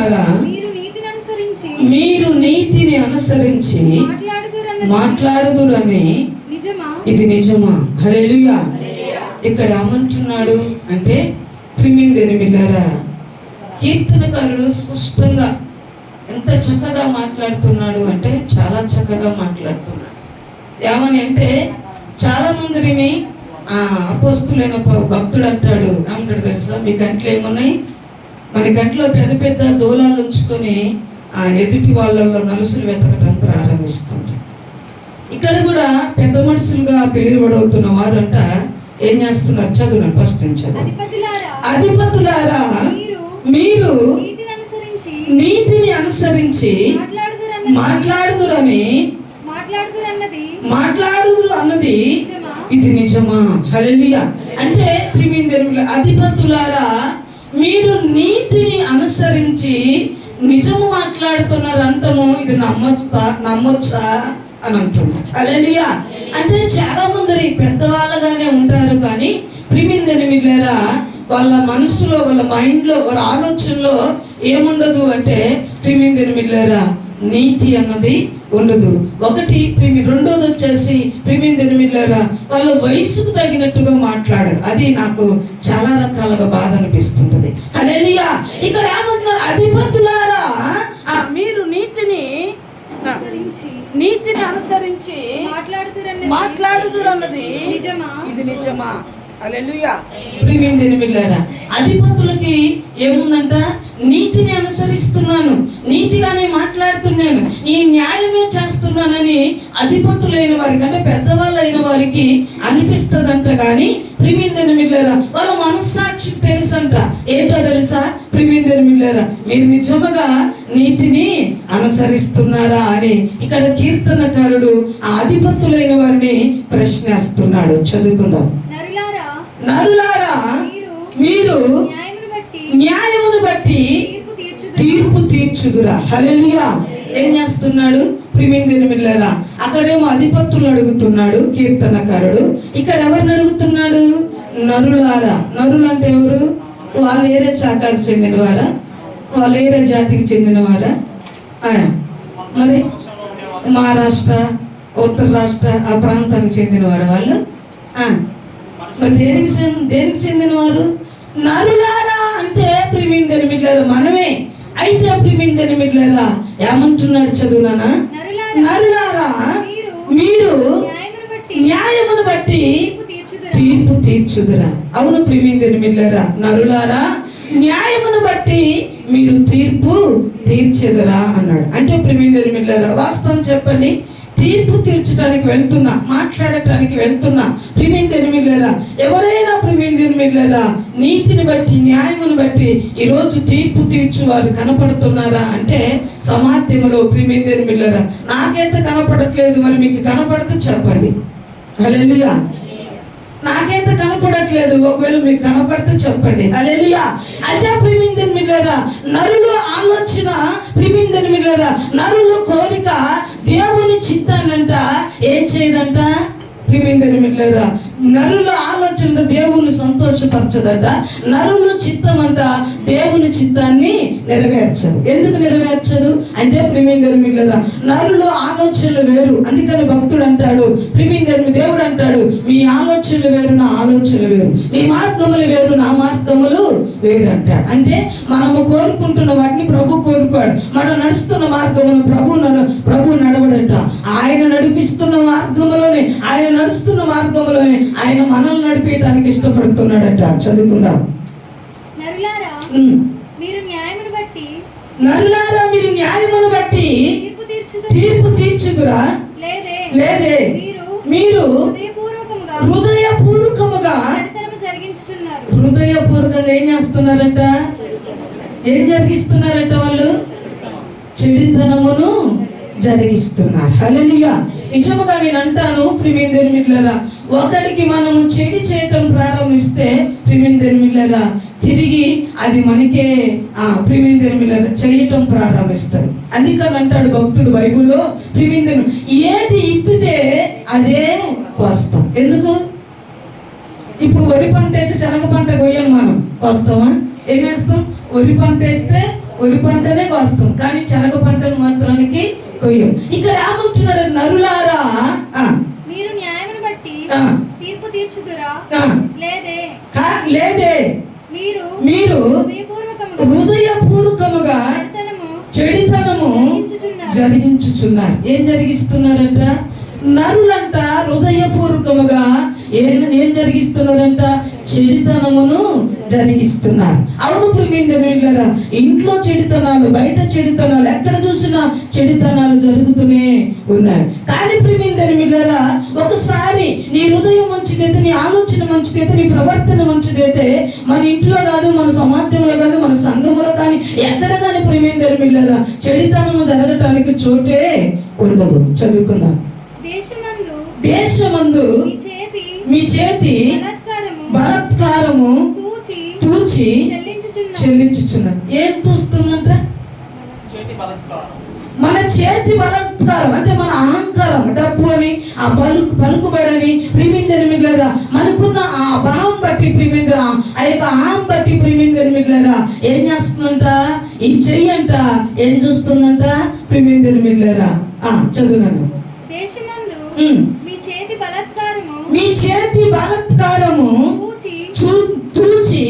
అధిపతులారా మీరు నీతిని అనుసరించి మాట్లాడుదురని ఇది నిజమా? హల్లెలూయా. ఇక్కడ ఏమంటున్నాడు అంటే ప్రియమైన బిడ్డలారా, కీర్తనకారుడు స్పష్టంగా ఎంత చక్కగా మాట్లాడుతున్నాడు అంటే చాలా చక్కగా మాట్లాడుతున్నాడు. ఏమని అంటే చాలా మందిని అపోస్తులైన భక్తుడు అంటాడు, ఏమంటాడు తెలుసా? మీ గంటలు ఏమున్నాయి? మన గంటలో పెద్ద పెద్ద దూలాలు ఉంచుకొని ఎదుటి వాళ్ళలో నలుసులు వెతకటం ప్రారంభిస్తుంటారు. ఇక్కడ కూడా పెద్ద మనుషులుగా పిలువబడుతున్న వారంట ఏం చేస్తున్నారు? చదువు ఫస్ట్ చదువు. అధిపతులారా మీరు నీతిని అనుసరించి మాట్లాడుదురు అన్నది ఇది నిజమా? హల్లెలూయా. అంటే ప్రియమైన అధిపతులారా మీరు నీతిని అనుసరించి నిజము మాట్లాడుతున్నారు అంటము, ఇది నమ్మొచ్చా అని అంటున్నారు. హల్లెలూయా. అంటే చాలా మంది పెద్దవాళ్ళగానే ఉంటారు, కానీ ప్రియమైన బిడ్డలారా వాళ్ళ మనసులో, వాళ్ళ మైండ్లో, వాళ్ళ ఆలోచనలో ఏముండదు అంటే ప్రియమైన బిడ్డలారా నీతి అన్నది ఉండదు. ఒకటి రెండోది వచ్చేసి ప్రియమైన బిడ్డలారా వాళ్ళ వయసుకు తగినట్టుగా మాట్లాడరు. అది నాకు చాలా రకాలుగా బాధ అనిపిస్తుంటది. హల్లెలూయా. ఇక్కడ ఏమంటున్నారు? అధిపతులారా మీరు నీతిని అనుసరించి మాట్లాడుదురన్నది ఇది నిజమా? హల్లెలూయా. ప్రియమైన బిడ్డలారా అధిపతులకి ఏముందంట? నీతిని అనుసరిస్తున్నాను, నీతిగానే మాట్లాడుతున్నాను, ఈ న్యాయమే చేస్తున్నానని అధిపతులైన వారికి అంటే పెద్దవాళ్ళు అయిన వారికి అనిపిస్తుందంట. కానీ ప్రియమైన బిడ్డలారా వాళ్ళ మనస్సాక్షికి తెలుసంట. ఏంటో తెలుసా? ప్రియమైన బిడ్డలారా మీరు నిజముగా నీతిని అనుసరిస్తున్నారా అని ఇక్కడ కీర్తనకారుడు ఆ అధిపతులైన వారిని ప్రశ్నిస్తున్నాడు. చదువుకుందాం. నరులారా మీరు న్యాయమును బట్టి తీర్పు తీర్చుదురా. హల్లెలూయా. ఏం చేస్తున్నాడు? ప్రియమైన బిడ్డలారా అక్కడేమో అధిపతులు అడుగుతున్నాడు కీర్తనకారుడు, ఇక్కడ ఎవరిని అడుగుతున్నాడు? నరులారా. నరులు అంటే ఎవరు? వాళ్ళు ఏరే శాఖకు చెందినవారా? వాళ్ళు ఏరే జాతికి చెందినవారా? మరి మహారాష్ట్ర, ఉత్తర రాష్ట్ర ఆ ప్రాంతానికి చెందినవారు వాళ్ళు? మరి దేనికి చెందినవారు? నరులారా అంటే ప్రియమైన బిడ్డలారా మనమే. అయితే ప్రియమైన బిడ్డలారా ఏమంటున్నాడు? చదువునా? నరులారా మీరు న్యాయమును బట్టి తీర్పు తీర్చుదురా. అవును ప్రియమైన బిడ్డలారా నరులారా న్యాయమును బట్టి మీరు తీర్పు తీర్చెదరా అన్నాడు. అంటే ప్రియమైన బిడ్డలారా వాస్తవం చెప్పండి, తీర్పు తీర్చడానికి వెళ్తున్నా, మాట్లాడటానికి వెళ్తున్నా ప్రియమైన బిడ్డలారా ఎవరైనా ప్రియమైన బిడ్డలారా నీతిని బట్టి న్యాయమును బట్టి ఈరోజు తీర్పు తీర్చువారు కనపడుతున్నారా అంటే సమాత్యములో ప్రియమైన బిడ్డలారా నాకైతే కనపడట్లేదు. మరి మీకు కనపడితే చెప్పండి. హల్లెలూయా. నాకైతే కనపడట్లేదు, ఒకవేళ మీకు కనపడితే చెప్పండి. హల్లెలూయా. అంటే ప్రియమైన బిడ్డలారా నరుల ఆలోచన, ప్రియమైన బిడ్డలారా నరుల కోరిక దేవుని చిత్తానంట ఏం చేయదంట? ప్రియమైన బిడ్డలారా నరుల ఆలోచన దేవుని సంతోషపరచదట. నరుల చిత్తం అంట దేవుని చిత్తాన్ని నెరవేర్చదు. ఎందుకు నెరవేర్చదు అంటే ప్రియమైన బిడ్డలారా నరుల ఆలోచనలు వేరు. అందుకని భక్తుడు అంటాడు, ప్రియమైన దేవుడు అంటాడు మీ ఆలోచనలు వేరు, నా ఆలోచనలు వేరు, మీ మార్గములు వేరు, నా మార్గములు వేరు అంటాడు. అంటే మనము కోరుకుంటున్న వాటిని ప్రభు కోరుకోడు. మనం నడుస్తున్న మార్గమును ప్రభు నడవడంట. ఆయన నడిపిస్తున్న మార్గములోనే, ఆయన నడుస్తున్న మార్గములోనే ఆయన మనల్ని నడిపేయడానికి ఇష్టపడుతున్నాడట. చదువుకుందాం. నరులారా మీరు న్యాయమును బట్టి తీర్పు తీర్చుదురా. లేదే మీరు హృదయపూర్వకముగా ఏం చేస్తున్నారంట? ఏం జరిగిస్తున్నారంట? వాళ్ళు చెడుతనమును జరిగిస్తున్నారు. హల్లెలూయా. నిజముగా నేను అంటాను ప్రియమైన బిడ్డలారా ఒకడికి మనము చెడు చేయటం ప్రారంభిస్తే ప్రియమైన బిడ్డలారా తిరిగి అది మనకే ప్రియమైన బిడ్డలారా చేయటం ప్రారంభిస్తారు. అందుకని అంటాడు భక్తుడు బైబిల్లో ప్రియమైన ఏది ఇత్తితే అదే కోస్తాం. ఎందుకు? ఇప్పుడు వరి పంట వేస్తే శనగ పంట కొయ్యాలి, మనం కోస్తామా? ఏం వేస్తాం? వరి పంట వేస్తే వరి పంటనే కోస్తాం, కానీ శనగ పంటను మాత్రానికి కొయ్యం. ఇక్కడ ఏమంటున్నాడు? నరులారా, మీరు న్యాయమును బట్టి తీర్పు తీర్చుదురా? లేదే, మీరు హృదయపూర్వకముగా చెడితనము జరిగించుచున్నారు. ఏం జరిగిస్తున్నారంట? నరులంట హృదయపూర్వకముగా ఏం జరిగిస్తున్నారంట? చెడితనమును జరిగిస్తున్నారు. అవును ప్రియమైనరా, ఇంట్లో చెడితనాలు, బయట చెడితనాలు, ఎక్కడ చూసినా చెడితనాలు జరుగుతూనే ఉన్నాయి. కానీ ప్రియమైనరా, ఒకసారి నీ హృదయం మంచిదైతే, నీ ఆలోచన మంచిదైతే, నీ ప్రవర్తన మంచిదైతే, మన ఇంట్లో కాదు, మన సమాజంలో కాదు, మన సంఘంలో కానీ, ఎక్కడ కానీ ప్రియమైనరా చెడితనము జరగటానికి చోటే ఉండదు. చదువుకుందాం. దేశమందు మీ చేతి బలాత్కారము తూచి చెల్లించుచున్నది. ఏం తూస్తుందంట? మన చేతి బలాత్కారం అంటే మన అహంకారం, డబ్బు అని, ఆ పలుకుబడని, ప్రియమైనరా మనకున్న ఆ భావం బట్టి, ప్రియమైనరా ఆ యొక్క అహం బట్టి, ప్రియమైనరా ఏం చేస్తుందంట? ఈ చెయ్యి అంట ఏం చూస్తుందంట? ప్రియమైనరా చదువునాను. మీ చేతి బలాత్కారము తూచి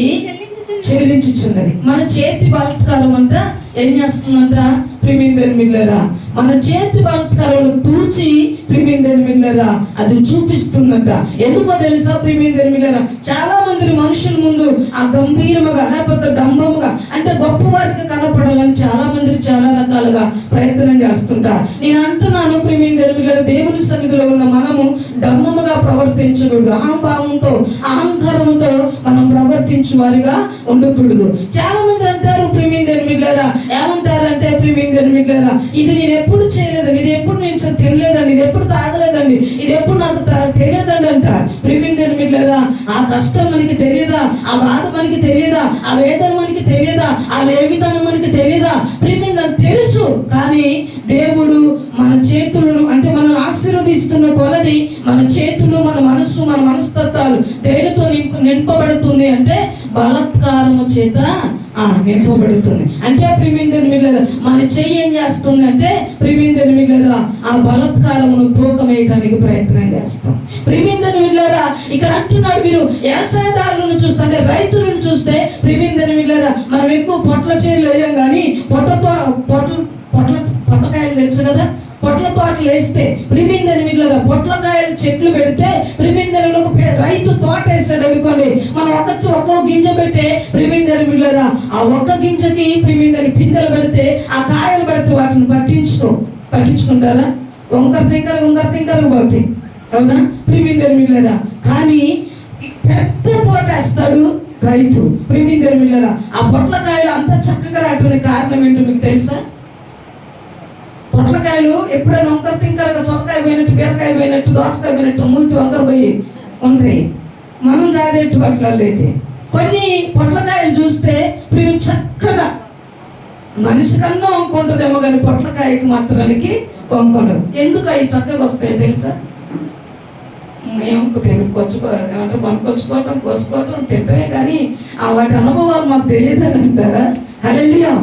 చెల్లించుచున్నది. మన చేతి బలాత్కారం అంట ఏం చేస్తుందంట? ప్రియమైనరా మన చేతి బలాత్కారం తూచి, ప్రియమైనరా అది చూపిస్తుందంట. ఎందుకో తెలుసా ప్రియమైనరా? చాలా మంది మనుషుల ముందు ఆ గంభీరముగా, లేకపోతే డంబముగా, అంటే గొప్పవారికి కనపడాలని చాలా మంది చాలా రకాలుగా ప్రయత్నం చేస్తుంటారు. నేను అంటున్నాను ప్రియమైనరా, దేవుని సన్నిధిలో ఉన్న మనము డంబముగా ప్రవర్తించకూడదు. అహంభావంతో, అహంకారంతో మనం ప్రవర్తించు వారిగా ఉండకూడదు. చాలా మంది అంటారు ప్రియమైనరా, ఏమంటారంటే ప్రియమైనరా, ఇది నేను ఎప్పుడు చేయలేదండి, ఇది ఎప్పుడు నేను తినలేదండి, ఇది ఎప్పుడు తాగలేదండి, ఇది ఎప్పుడు నాకు తెలియదండి అంటారు. ప్రియమైనరా ఆ కష్టం మనకి తెలియదా? ఆ బాధ మనకి తెలియదా? ఆ వేదన మనకి తెలియదా? ఆ లేమితనం మనకి తెలియదా? ప్రియమైన తెలుసు, కానీ దేవుడు మన చేతులను, అంటే మనల్ని ఆశీర్వదిస్తున్న కొలది మన చేతులు, మన మనస్సు, మన మనస్తత్వాలు దేనితో నింపబడుతుంది అంటే బలాత్కారము చేత నింపబడుతుంది. అంటే ప్రియమైనరా మన చెయ్యి ఏం చేస్తుంది అంటే ప్రియమైనరా ఆ బలాత్కారమును తూకం వేయడానికి ప్రయత్నం చేస్తాం. ప్రియమైనరా ఇక్కడ అంటున్నాడు, మీరు వ్యవసాయదారులను చూస్తే, అంటే రైతులను చూస్తే ప్రియమైనరా మనం ఎక్కువ పొట్ల చేలు వేయం, కానీ పొట్లకాయలు తెలుసు కదా, పొట్ల తోటలు వేస్తే ప్రియమైనరా పొట్లకాయలు చెట్లు పెడితే ప్రియమైనరా రైతు తోట వేస్తాడు అనుకోండి, మనం ఒక్క గింజ పెట్టే ప్రియమైనరా ఆ ఒక్క గింజకి ప్రియమైనని పిందెలు పెడితే, ఆ కాయలు పెడితే వాటిని పట్టించుకుంటారా? వంకర తింకర పోతాయి, అవునా ప్రియమైనరా? కానీ పెద్ద తోట వేస్తాడు రైతు. ప్రియమైనరా ఆ పొట్లకాయలు అంత చక్కగా రావడానికి కారణం ఏంటో మీకు తెలుసా? పొట్లకాయలు ఎప్పుడైనా వంకర తింకరగా సొరకాయ పోయినట్టు, బీరకాయ పోయినట్టు, దోసకాయ పోయినట్టు మూతి వంకర పోయి ఉంటాయి. మనం జాదేట్టు పట్లలో అయితే కొన్ని పొట్లకాయలు చూస్తే చక్కగా మనిషి కన్నా వంకుంటుందేమో, కానీ పొట్లకాయకి మాత్రానికి వంకుండదు. ఎందుకు అవి చక్కగా వస్తాయి తెలుసా? కొనుక్కొచ్చుకోవటం, కోసుకోవటం, తింటమే, కానీ వాటి అనుభవాలు మాకు తెలియదని అంటారా? హల్లెలూయా.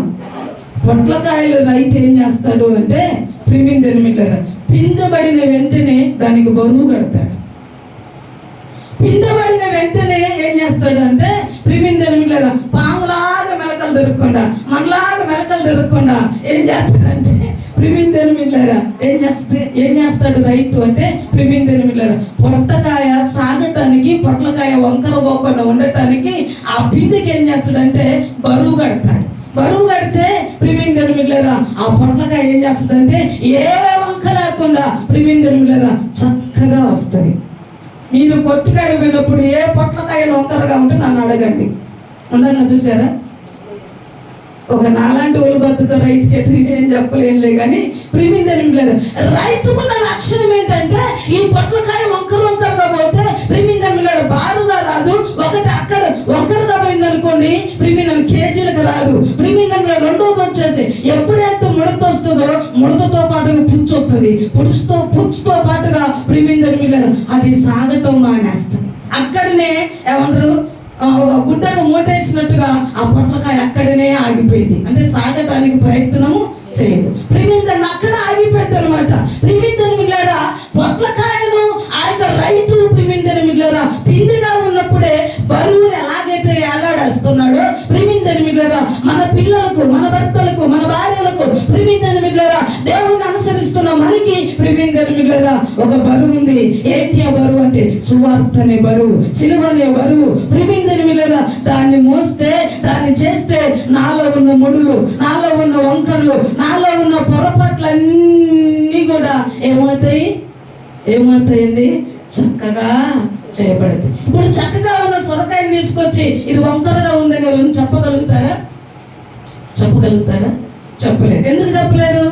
పొట్లకాయలు రైతు ఏం చేస్తాడు అంటే ప్రియమైనరా పిందబడిన వెంటనే దానికి బరువు కడతాడు. పిందబడిన వెంటనే ఏం చేస్తాడు అంటే ప్రియమైనరా పాములాగా మెలకలు దొరకకుండా, మనలాగా మెలకలు దొరకకుండా ఏం చేస్తాడంటే ప్రియమైనరా ఏం చేస్తాడు రైతు అంటే ప్రియమైనరా పొట్టకాయ సాగటానికి, పొట్లకాయ వంకర పోకుండా ఉండటానికి ఆ పిండికి ఏం చేస్తాడంటే బరువు కడతాడు. బరువు కడితే ప్రియమైనరా ఆ పొట్లకాయ ఏం చేస్తుందంటే ఏ వంక లేకుండా ప్రియమైనరా చక్కగా వస్తుంది. మీరు కొట్టుకాయ పోయినప్పుడు ఏ పొట్లకాయలు వంకరగా ఉంటే నన్ను అడగండి, ఉండగా చూసారా? ఒక నాలాంటి ఒళ్ళు బతుక రైతుకి ఎదురు ఏం చెప్పలేనులే, కానీ ప్రియమైనరా రైతుకున్న లక్షణం ఏంటంటే ఈ పొట్లకాయ వంకరగా పోతే ప్రియమైనరా బారుగా రాదు. ఒకటి అక్కడ వంకరగా పోయింది అనుకోండి ప్రియమైన కేజీలకు రాదు. ప్రియమైనరా రెండోది వచ్చేసి ఎప్పుడైతే ముడత వస్తుందో ముడతతో పాటుగా పుచ్చు వస్తుంది, పుచ్చుతో పాటుగా ప్రియమైనరా అది సాగటం మానేస్తుంది. అక్కడనే ఏమంటారు ఒక గుడ్డగా మూటేసినట్టుగా ఆ పొట్లకాయ అక్కడనే ఆగిపోయింది. అంటే సాగటానికి ప్రయత్నము చేయదు. ప్రిమిందని అక్కడ ఆగిపోయింది అనమాట. ప్రిమిందని మిల్లారా పొట్లకాయను ఆ యొక్క రైతు ప్రిమిందని మిల్లారా పిండిగా ఉన్నప్పుడే బరువుని ఎలాగైతే ఏలాడేస్తున్నాడో ప్రిమిందని మిల్లారా మన పిల్లలకు, మన భర్తలకు, మన భార్యలకు ప్రిమిందని మిల్లారా దేవుణ్ణి అనుసరిస్తున్న మనకి ప్రిమిందని మిల్లారా ఒక బరువు ఉంది. ఏంటి ఆ బరువు అంటే సువార్త అనే బరువు, సిలువ అనే బరువు. ప్రిమిందని మిల్లారా దాన్ని మోస్తే, దాన్ని చేస్తే నాలో ఉన్న ముడులు, నాలో ఉన్న వంకర్లు, నాలో ఉన్న పొరపాట్లన్నీ కూడా ఏమవుతాయండి? చక్కగా చేయబడుతుంది. ఇప్పుడు చక్కగా ఉన్న సొరకాయని తీసుకొచ్చి ఇది వంకరగా ఉందని ఎవరు చెప్పగలుగుతారా? చెప్పలేరు. ఎందుకు చెప్పలేరు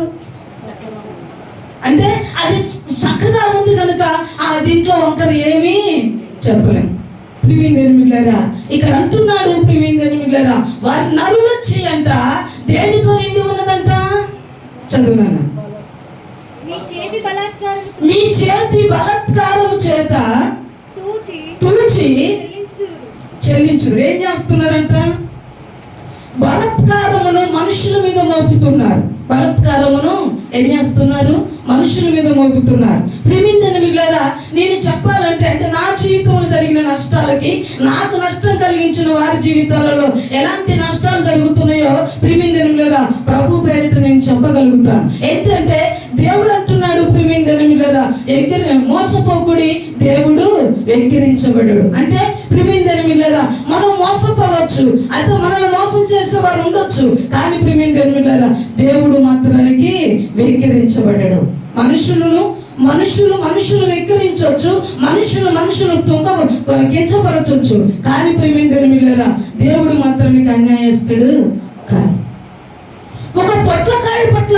అంటే అది చక్కగా ఉంది కనుక ఆ దీంట్లో వంకర ఏమీ చెప్పలేము. ప్రిమిందని మిల్లారా ఇక్కడ అంటున్నాడు, ప్రిమిందని మిల్లారా వారి నరులొచ్చి అంట దేనితో నిండి ఉన్నదంట? చదువునాన్న. మీ చేతి బలాత్కారము చేత తూచి చెల్లించుదురు. ఏం చేస్తున్నారంట? బలాత్కారమును మనుషుల మీద మోపుతున్నారు. బలాత్కారమును ఏం చేస్తున్నారు? మనుషుల మీద మోపుతున్నారు. ప్రిమిందని మిల్లారా నేను చెప్పాలంటే అంటే నా జీవితంలో జరిగిన నష్టాలకి, నాకు నష్టం కలిగించిన వారి జీవితాలలో ఎలాంటి నష్టాలు జరుగుతున్నాయో ప్రిమిందని మిల్లారా ప్రభు పేరిట నేను చెప్పగలుగుతాను. ఏంటంటే దేవుడు అంటున్నాడు, ప్రిమిందని మిల్లారా మోసపోకుడి, దేవుడు వెక్కిరించబడు. అంటే ప్రిమిందని మిల్లారా మనం మోసపోవచ్చు, అయితే మనల్ని మోసం చేసేవారు ఉండొచ్చు, కానీ ప్రిమిందని మిల్లారా దేవుడు మాత్రానికి వెక్కిరించబడడు. మనుషులు వెక్కిరించవచ్చు, మనుషులు కించపరచవచ్చు, కానీ ప్రిమిందని మిల్లారా దేవుడు మాత్రానికి అన్యాయస్తుడు కాదు. ఒక పొట్లకాయ పట్ల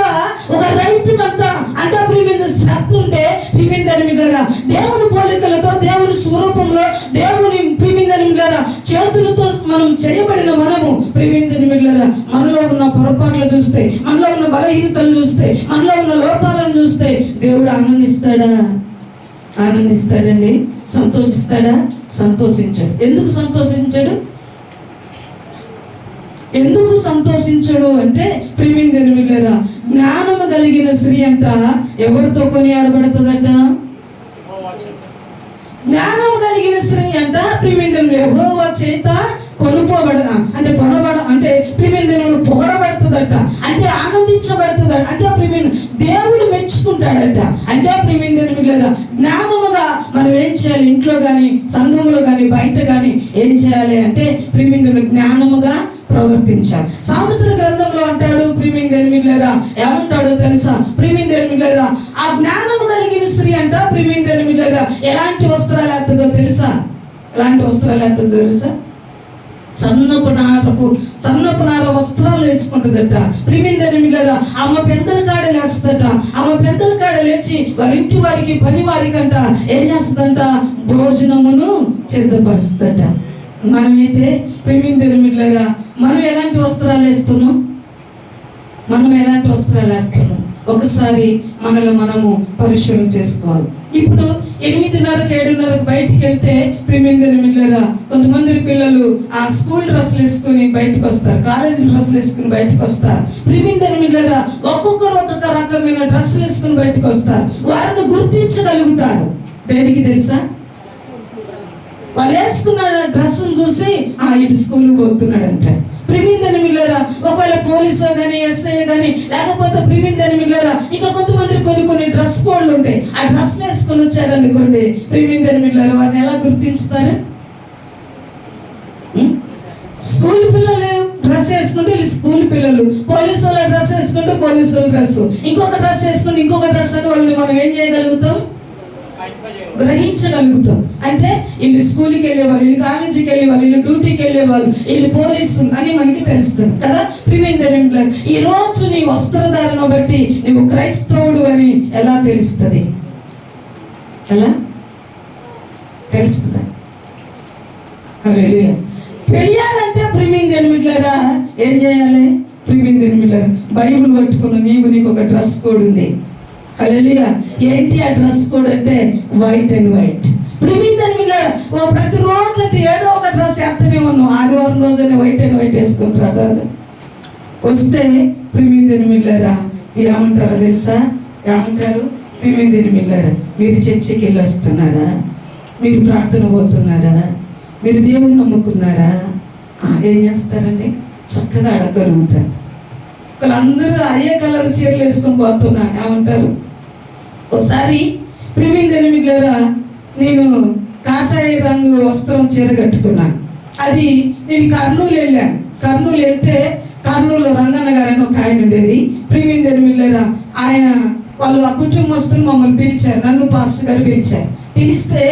ఒక రైతుకంట అంటే ప్రిమింద శ్రద్ధ ఉంటే ప్రిమిందని మిల్లారా దేవుని పోలికలతో, దేవుని స్వరూపంలో, దేవుని ప్రిమిందని మిల్లారా చేతులతో మనం చేయబడిన మనము ప్రిమిందని మిల్లారా మనలో ఉన్న పొరపాట్లు చూస్తే, మనలో ఉన్న బలహీనతలు చూస్తే, మనలో ఉన్న లోపాలను చూస్తే దేవుడు ఆనందిస్తాడండి. సంతోషిస్తాడా? సంతోషించాడు. ఎందుకు సంతోషించడు అంటే ప్రిమిందని మిల్లారా జ్ఞానము కలిగిన స్త్రీ అంట ఎవరితో కొనియాడబడుతుందట? జ్ఞానము కలిగిన స్త్రీ అంట ప్రిమిందని యెహోవా చేత అంటే ప్రిమిందని పొగడబడుతుందట, అంటే ఆనందించబడుతుందట, అంటే దేవుడు మెచ్చుకుంటాడట. అంటే ప్రిమిందని మిల్లారా జ్ఞానముగా మనం ఏం చేయాలి? ఇంట్లో కానీ, సంఘంలో కానీ, బయట కానీ ఏం చేయాలి అంటే ప్రిమిందని జ్ఞానముగా ప్రవర్తించాలి. సామెతల గ్రంథంలో అంటాడు ప్రిమిందని మిల్లారా ఏమంటాడో తెలుసా? ప్రిమిందని మిల్లారా ఆ జ్ఞానము కలిగిన స్త్రీ అంట ప్రిమిందని మిల్లారా ఎలాంటి వస్త్రాలు వేస్తుందో తెలుసా? సన్నపు నార వస్త్రాలు వేసుకుంటుందట. ప్రిమిందని మిల్లారా ఆమె పెద్దల కాడ లేస్తుందట. ఆమె పెద్దల కాడ లేచి వారింటి వారికి, పని వారికంట ఏం చేస్తుందంట? భోజనమును సిద్ధపరుస్తుందట. మనమైతే ప్రిమిందని మిల్లారా మనం ఎలాంటి వస్త్రాలు వేస్తున్నాం? ఒకసారి మనలో మనము పరిశీలన చేసుకోవాలి. ఇప్పుడు 8:30, 7:30 బయటికి వెళ్తే ప్రిమిందని మిల్లారా కొంతమంది పిల్లలు ఆ స్కూల్ డ్రెస్సులు వేసుకుని బయటకు వస్తారు, కాలేజీ డ్రెస్సులు వేసుకుని బయటకు వస్తారు. ప్రిమిందని మిల్లారా ఒక్కొక్క రకమైన డ్రెస్సులు వేసుకుని బయటకు వస్తారు. వారిని గుర్తించగలుగుతారు. దేనికి తెలుసా? వాళ్ళు వేసుకున్న డ్రెస్ చూసి ఇటు స్కూల్ పోతున్నాడంట. ప్రిమిందని మిల్లారా ఒకవేళ పోలీసు కానీ, ఎస్ఐ కానీ, లేకపోతే ప్రిమిందని మిల్లారా ఇంకా కొంతమంది కొన్ని డ్రెస్ కోడ్లు ఉంటాయి. ఆ డ్రెస్ వేసుకొని వచ్చారనుకోండి ప్రిమిందని మిల్లారా వారిని ఎలా గుర్తిస్తారు? స్కూల్ పిల్లలు డ్రెస్ వేసుకుంటే స్కూల్ పిల్లలు, పోలీసు వాళ్ళ డ్రెస్ వేసుకుంటే పోలీసు వాళ్ళ డ్రెస్, ఇంకొక డ్రెస్ వేసుకుంటే ఇంకొక డ్రెస్ అని వాళ్ళని మనం ఏం చేయగలుగుతాం? గ్రహించగలుగుతాం. అంటే వీళ్ళు స్కూల్కి వెళ్ళేవాళ్ళు, వీళ్ళు కాలేజీకి వెళ్ళేవాళ్ళు, వీళ్ళు డ్యూటీకి వెళ్ళేవాళ్ళు, వీళ్ళు పోలీసు అని మనకి తెలుస్తుంది కదా. ప్రిమిందని మిల్లారా ఈ రోజు నీ వస్త్రధారణ బట్టి నువ్వు క్రైస్తవుడు అని ఎలా తెలుస్తుంది? తెలియాలంటే ప్రిమిందని మిల్లారా ఏం చేయాలి? ప్రిమిందని మిల్లారా బైబిల్ పట్టుకున్న నీకు ఒక డ్రెస్ కోడ్ ఉంది. హల్లెలూయా. ఏంటి ఆ డ్రెస్ కోడ్ అంటే వైట్ అండ్ వైట్. ప్రిమిందని మిల్లారా ఓ ప్రతిరోజు అంటే ఏదో ఒక డ్రెస్ వేస్తూనే ఉన్నాం. ఆదివారం రోజునే వైట్ అండ్ వైట్ వేసుకుంటారు. అదే వస్తే ప్రిమిందని మిళ్ళారా ఏమంటారో తెలుసా? ఏమంటారు? ప్రిమిందని మిళ్ళారా, మీరు చర్చికి వెళ్ళి వస్తున్నారా? మీరు ప్రార్థన పోతున్నారా? మీరు దేవుని నమ్ముకున్నారా? ఏం చేస్తారండి? చక్కగా అడగగలుగుతారు. వాళ్ళందరూ అయ్యే కలర్ చీరలు వేసుకొని పోతున్నారు. ఏమంటారు? ఒకసారి ప్రిమిందని మిళ్ళారా నేను కాషాయ రంగు వస్త్రం చీర కట్టుకున్నాను. అది నేను కర్నూలు వెళ్ళాను. కర్నూలు వెళ్తే కర్నూలు రంగన్న గారు అని ఒక ఆయన ఉండేది. ప్రిమిందని మిళ్ళారా ఆయన వాళ్ళు ఆ కుటుంబస్తులు మమ్మల్ని పిలిచారు. నన్ను పాస్టర్ గారు పిలిచారు. పిలిస్తే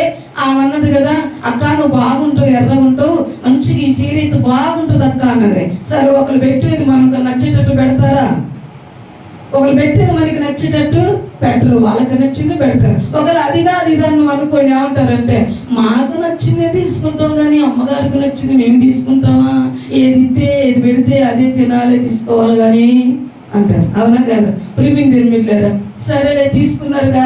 ఆమె అన్నది కదా, అక్క నువ్వు బాగుంటావు, ఎర్రగా ఉంటావు, మంచిగా ఈ చీర అయితే బాగుంటుంది అక్క అన్నది. సరే ఒకరు పెట్టేది మనకు నచ్చేటట్టు పెడతారా? ఒకరు పెట్టేది మనకి నచ్చేటట్టు పెట్టరు. వాళ్ళకి నచ్చింది పెడతారు. ఒకరు అది కాదు ఇదన్ను అనుకోని ఏమంటారంటే మాకు నచ్చిందే తీసుకుంటాం కానీ అమ్మగారికి నచ్చింది మేము తీసుకుంటామా? ఏది పెడితే అదే తినాలి తీసుకోవాలి కానీ అంటారు. అవునా కదా? ప్రిమిందని మిళ్ళారా సరేలే తీసుకున్నారుగా,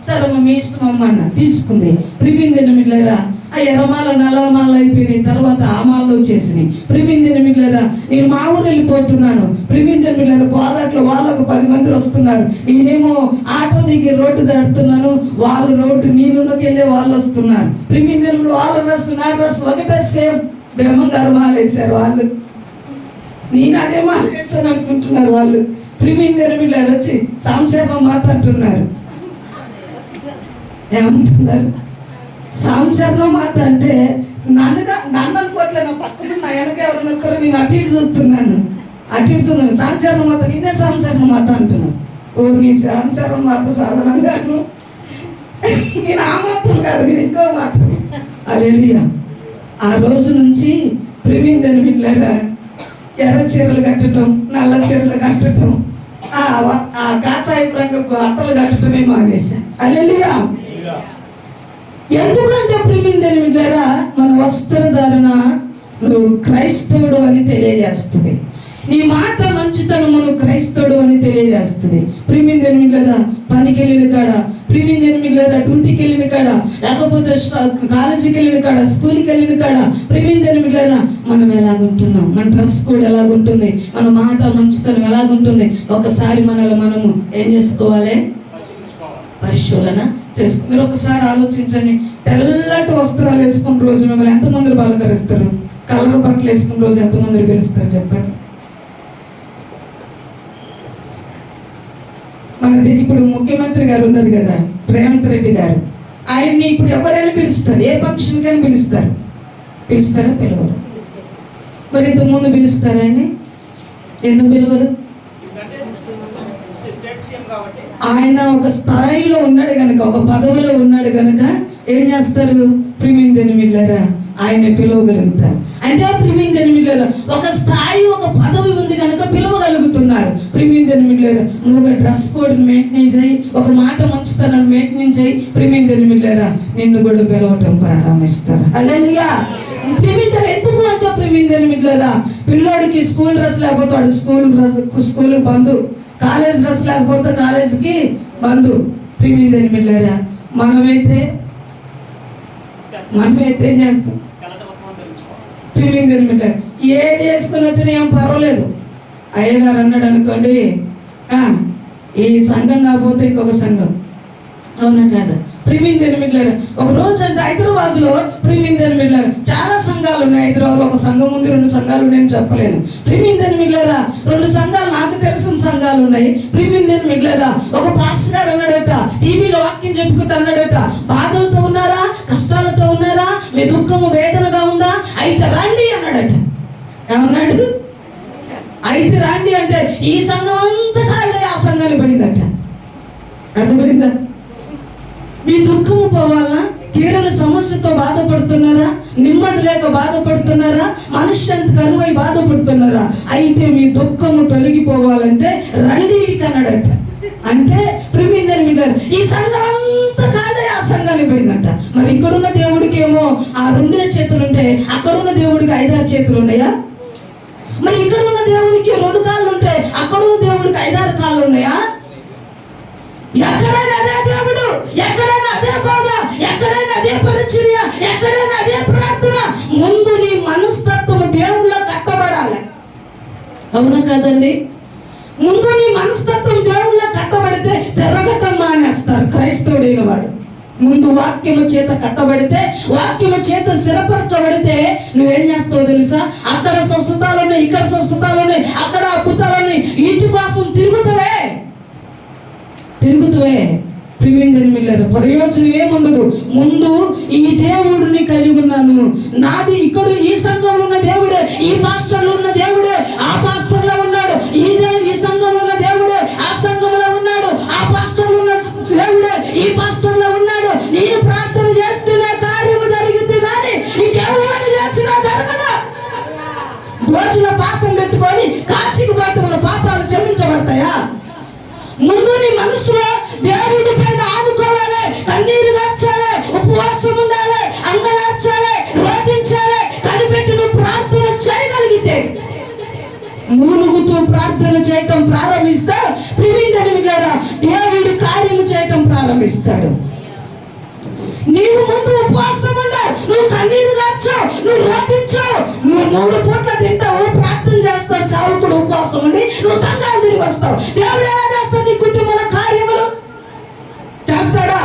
సరే మీ ఇష్టం అమ్మ అన్న తీసుకుంది. ప్రిమిందని మిళ్ళారా ఆ ఎర్రమాల నల్లమాల అయిపోయినాయి. తర్వాత ఆ మాలలో వచ్చేసినాయి. ప్రిమిందని మిళ్ళారా నేను మా ఊరు వెళ్ళిపోతున్నాను. ప్రిమిందని మిళ్ళారా కోదాట్లో వాళ్ళకు 10 మంది వస్తున్నారు. నేనేమో ఆటో దిగి రోడ్డు దాటుతున్నాను. వాళ్ళు రోడ్డు నీళ్ళకి వెళ్ళే వాళ్ళు వస్తున్నారు. ప్రిమిందని వాళ్ళ డ్రెస్ నా డ్రెస్ ఒకటే సేమ్. బ్రహ్మంగారు మాల వేశారు వాళ్ళు, నేను అదే మాల వేసాను అనుకుంటున్నారు వాళ్ళు. ప్రిమిందని మిళ్ళారు వచ్చి సంక్షేమం మాట్లాడుతున్నారు. ఏమంటున్నారు? సంసారంలో మాట అంటే నన్ను అనుకోవట్లే, నా పక్కన నా వెనక ఎవరైనా ఒక్కరు నేను అటు ఇటు చూస్తున్నాను. సంసారం మాత నేనే సంసారం మాత అంటున్నాను. ఓ నీ సంసారం మాత సాధారణంగాను నేను ఆ మాత్రం కాదు, నేను ఇంకో మాత్రం. హల్లెలూయా. ఆ రోజు నుంచి ప్రిమిందని మిళ్ళారా ఎర్ర చీరలు కట్టడం, నల్ల చీరలు కట్టడం, ఆ కాషాయ రంగు అట్టలు కట్టడమే మానేసా. హల్లెలూయా. ఎందుకంటే ప్రిమిందని మిళ్ళారా మన వస్త్రధారణ నువ్వు క్రైస్తవుడు అని తెలియజేస్తుంది. నీ మాట మంచితనము నువ్వు క్రైస్తవుడు అని తెలియజేస్తుంది. ప్రిమిందని మిళ్ళారా పనికి వెళ్ళిన కాడ, ప్రిమిందని మిళ్ళారా డ్యూటీకి వెళ్ళిన కాడ, లేకపోతే కాలేజీకి వెళ్ళిన కాడ, స్కూల్కి వెళ్ళిన కాడ, ప్రిమిందని మిళ్ళారా మనం ఎలాగుంటున్నాం, మన డ్రెస్ కోడ్ ఎలాగుంటుంది, మన మాట మంచితనం ఎలాగుంటుంది, ఒకసారి మనల్ని మనము ఏం చేసుకోవాలి? పరిశోధన చేసుకో. మీరు ఒకసారి ఆలోచించండి. తెల్లటి వస్త్రాలు వేసుకున్న రోజు మిమ్మల్ని ఎంతమంది పలకరిస్తారు? కలర్ బట్టలు వేసుకున్న రోజు ఎంతమంది పిలుస్తారు చెప్పండి? మనది ఇప్పుడు ముఖ్యమంత్రి గారు ఉన్నది కదా రేవంత్ రెడ్డి గారు, ఆయన్ని ఇప్పుడు ఎవరైనా పిలుస్తారు, ఏ ఫంక్షన్ కానీ పిలుస్తారు. పిలుస్తారా? పిలవరు. మరి ఇంతకుముందు పిలుస్తారా ఆయన్ని? ఎందుకు పిలవరు? ఆయన ఒక స్థాయిలో ఉన్నాడు కనుక, ఒక పదవిలో ఉన్నాడు కనుక ఏం చేస్తారు? ప్రిమిందని మిళ్ళారా ఆయన పిలవగలుగుతారు. అంటే ప్రిమిందని మిళ్ళారా ఒక స్థాయి, ఒక పదవి ఉంది కనుక పిలవగలుగుతున్నారు. ప్రిమిందని మిళ్ళారా నువ్వు ఒక డ్రెస్ కోడ్ మెయింటైన్ చేయి, ఒక మాట మంచితనాన్ని మెయింటైన్ చేయి, ప్రిమిందని మిళ్ళారా నిన్ను కూడా పిలవటం ప్రారంభిస్తారు. హల్లెలూయా. ప్రిమిందని ఎందుకు అంటే ప్రిమిందని మిళ్ళారా పిల్లోడికి స్కూల్ డ్రెస్ లేకపోతే వాడు స్కూల్ బంధు, కాలేజ్ డ్రెస్ లేకపోతే కాలేజీకి బంధు. ప్రిమిందని మిళ్ళారా మనమైతే ఏం చేస్తాం? ప్రిమిందని మిళ్ళారా ఏది వేసుకొని వచ్చినా ఏం పర్వాలేదు. అయ్యగారు అన్నాడు అనుకోండి, ఈ సంఘం కాకపోతే ఇంకొక సంఘం. అవునా కాదా? ప్రిమిందని మిళ్ళారా ఒక రోజు అంటే హైదరాబాద్లో ప్రిమిందని మిళ్ళారా చాలా సంఘాలు ఉన్నాయి. హైదరాబాద్లో ఒక సంఘం ఉంది, 2 సంఘాలు నేను చెప్పలేను. ప్రిమిందని మిళ్ళారా 2 సంఘాలు నాకు తెలిసిన సంఘాలు ఉన్నాయి. ప్రిమిందని మిళ్ళారా ఒక పాస్టర్ గారు అన్నాడట, టీవీలో వాక్యం చెప్పుకుంటూ అన్నాడట, బాధలతో ఉన్నారా, కష్టాలతో ఉన్నారా, మీ దుఃఖము వేదనగా ఉందా, అయితే రండి అన్నాడట. ఏమన్నాడు? అయితే రండి అంటే ఈ సంఘం అంతా కాళ్ళే ఆ సంఘాన్ని పోయిందట. అర్థమైందా? మీ దుఃఖము పోవాలా? తీరని సమస్యతో బాధపడుతున్నారా? నెమ్మది లేక బాధపడుతున్నారా? మనశ్శాంతి కరువై బాధపడుతున్నారా? అయితే మీ దుఃఖము తొలగిపోవాలంటే రండి ఇడికి అన్నాడట. అంటే ప్రిమిందని మిళ్ళారా ఈ సంఘం అంతా కాదే ఆ సంఘాన్ని పోయిందట. మరి ఇక్కడున్న దేవుడికి ఏమో ఆ 2 చేతులు ఉంటే అక్కడున్న దేవుడికి 5-6 చేతులు ఉన్నాయా? మరి ఇక్కడ ఉన్న దేవుడికి 2 కాళ్ళు ఉంటే అక్కడున్న దేవుడికి 5-6 కాళ్ళు ఉన్నాయా? ఎక్కడైనా అదే దేవుడు, ఎక్కడైనా అదే బాధ, ఎక్కడైనా అదే పరిచర్య, అవునా కాదండి? ముందు నీ మనస్తత్వం దేవుళ్ళ కట్టబడితే తెరగటం మానేస్తారు క్రైస్తవుడైన వాడు. ముందు వాక్యము చేత కట్టబడితే, వాక్యము చేత స్థిరపరచబడితే నువ్వేం చేస్తావు తెలుసా? అక్కడ స్వస్థతాలు ఉన్నాయి, ఇక్కడ స్వస్థతాలు ఉన్నాయి, అక్కడ అద్భుతాలు ఉన్నాయి, వీటి కోసం తిరుగుతావే. ప్రయోజనం ఏముండదు. ముందు ఈ దేవుడిని కలిగి ఉన్నాను, నాది ఇక్కడ ఈ సంఘంలో ఉన్న దేవుడే, ఈ పాస్టర్లో ఉన్న దేవుడే ఆ పాస్టర్లో ఉన్నాడు, ఈ సంఘంలో ఉన్న దేవుడే ఆ సంఘంలో ఉన్నాడు, ఆ పాస్టర్లో ఉన్న దేవుడే ఈ పాస్టర్లో ఉన్నాడు. నేను ప్రార్థన చేస్తున్న కార్యము జరిగింది కానీ ఇంకెవరు చేసినా జరగదు. దోషుల పాపం పెట్టుకొని కాశీకి పోతే మన పాపాలు క్షమించబడతాయా? ముందు నీ మనసులో దేవుడి పైన ఆనుకోవాలి, కన్నీరు గార్చాలి, ఉపవాసం ఉండాలి, అంగలార్చాలి, రోధించాలి. కనిపెట్టి నువ్వు ప్రార్థన చేయగలిగితే, మూలుగుతూ ప్రార్థన చేయటం ప్రారంభిస్తా దేవుడు కార్యము చేయటం ప్రారంభిస్తాడు. నీవు ముందు ఉపవాసం ఉండవు, నువ్వు కన్నీరు గార్చావు, నువ్వు రోధించావు, నువ్వు 3 పూట్ల తింటావు, ప్రార్థన చేస్తాడు సేవకుడు ఉపవాసం ఉండి, నువ్వు సంఘాలు తిరిగి వస్తావు. దేవుడు ఎలా చేస్తాడు? నీ కుటుంబంలో కార్యములు చేస్తాడా?